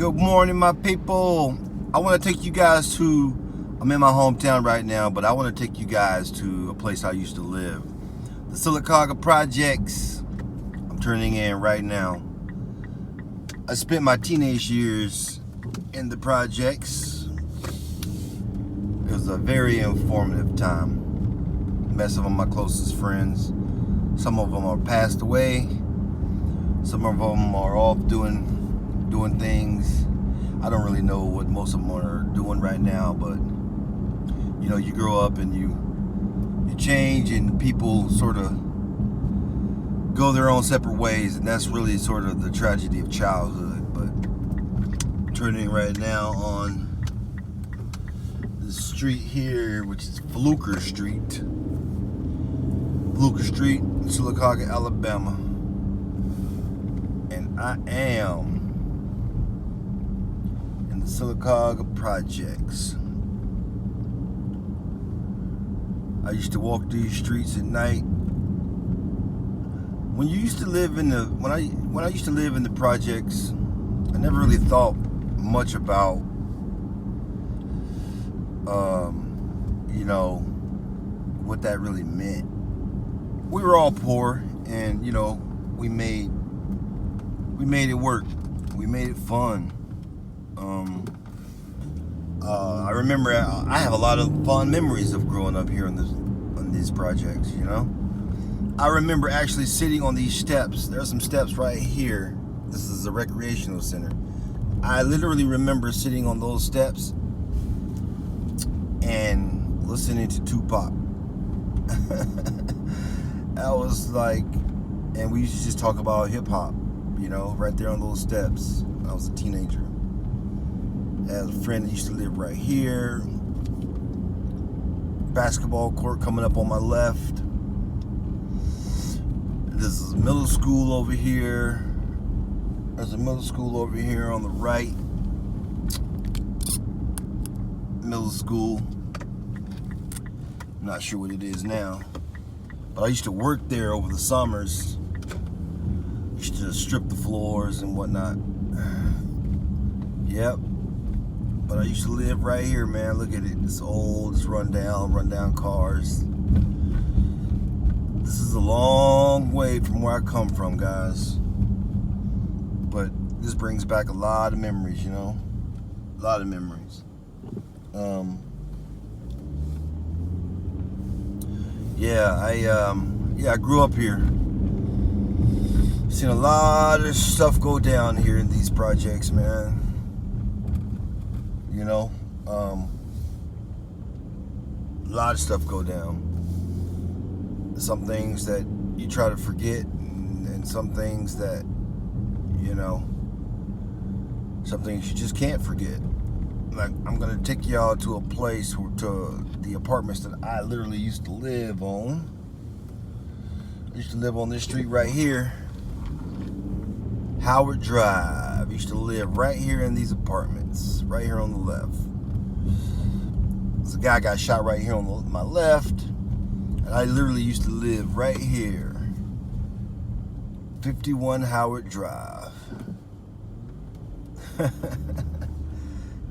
Good morning, my people. I want to take you guys to, I'm in my hometown right now, but I want to take you guys to a place I used to live. The Sylacauga Projects. I'm turning in right now. I spent my teenage years in the projects. It was a very informative time. Met some of my closest friends. Some of them are passed away. Some of them are off doing things. I don't really know what most of them are doing right now, but you know, you grow up and you change, and people sort of go their own separate ways, and that's really sort of the tragedy of childhood. But I'm turning right now on the street here, which is Sylacauga Street, Sylacauga, Alabama. And I am in the Sylacauga Projects. I used to walk these streets at night. When you used to live in the when I used to live in the projects, I never really thought much about you know, what that really meant. We were all poor, and you know, we made it work. We made it fun. I remember I have a lot of fond memories of growing up here on these projects, you know. I remember actually sitting on these steps. There are some steps right here. This is a recreational center. I literally remember sitting on those steps and listening to Tupac. That was like, and we used to just talk about hip hop, you know, right there on those steps when I was a teenager. I had a friend that used to live right here. Basketball court coming up on my left. This is middle school over here. There's a middle school over here on the right. Middle school. I'm not sure what it is now. But I used to work there over the summers. Used to strip the floors and whatnot. Yep. But I used to live right here, man. Look at it. It's old, it's run down cars. This is a long way from where I come from, guys. But this brings back a lot of memories, you know? A lot of memories. I grew up here. Seen a lot of stuff go down here in these projects, man. You know, a lot of stuff go down. Some things that you try to forget, and some things that, you know, some things you just can't forget. Like, I'm gonna take y'all to a place, to the apartments that I literally used to live on. I used to live on this street right here, Howard Drive. I used to live right here in these apartments, right here on the left. There's a guy got shot right here on my left, and I literally used to live right here, 51 Howard Drive.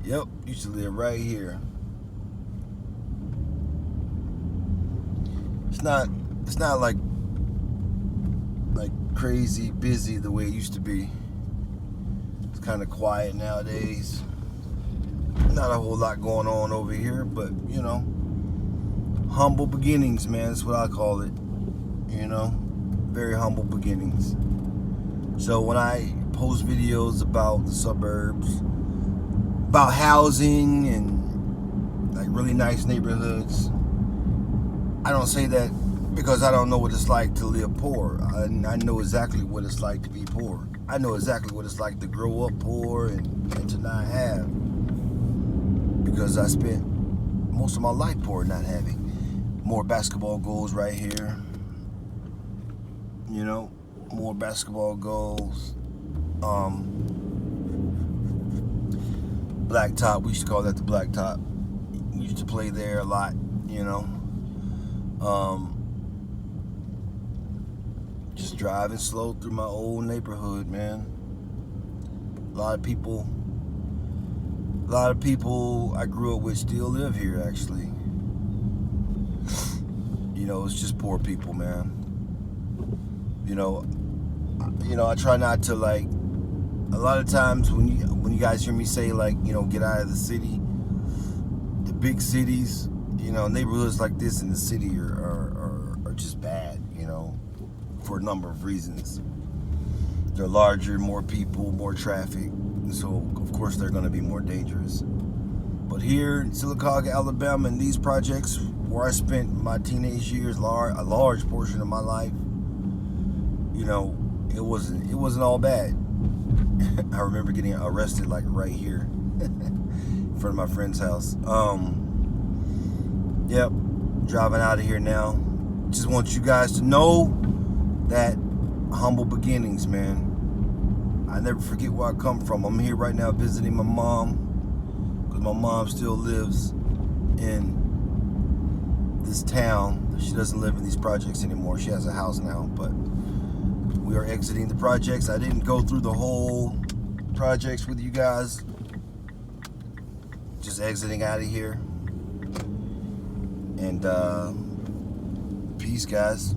Yep, used to live right here. It's not like crazy busy the way it used to be. It's kind of quiet nowadays. Not a whole lot going on over here, but you know, humble beginnings, man. That's what I call it. You know, very humble beginnings. So when I post videos about the suburbs, about housing and like really nice neighborhoods, I don't say that because I don't know what it's like to live poor. I know exactly what it's like to be poor. I know exactly what it's like to grow up poor and to not have, because I spent most of my life poor, not having. More basketball goals right here. You know, more basketball goals. Blacktop, we used to call that the blacktop. We used to play there a lot, you know. Just driving slow through my old neighborhood, man. A lot of people A lot of people I grew up with still live here, actually. You know, it's just poor people, man. You know, I try not to, like, a lot of times when you guys hear me say, like, get out of the city, the big cities, neighborhoods like this in the city are just bad, for a number of reasons. They're larger, more people, more traffic, so of course they're going to be more dangerous. But here in Sylacauga, Alabama, in these projects where I spent my teenage years, a large portion of my life, it wasn't all bad. I remember getting arrested, like, right here in front of my friend's house. Yep, driving out of here now. Just want you guys to know that humble beginnings, man. I never forget where I come from. I'm here right now visiting my mom, because my mom still lives in this town. She doesn't live in these projects anymore. She has a house now, but we are exiting the projects. I didn't go through the whole projects with you guys. Just exiting out of here. And peace, guys.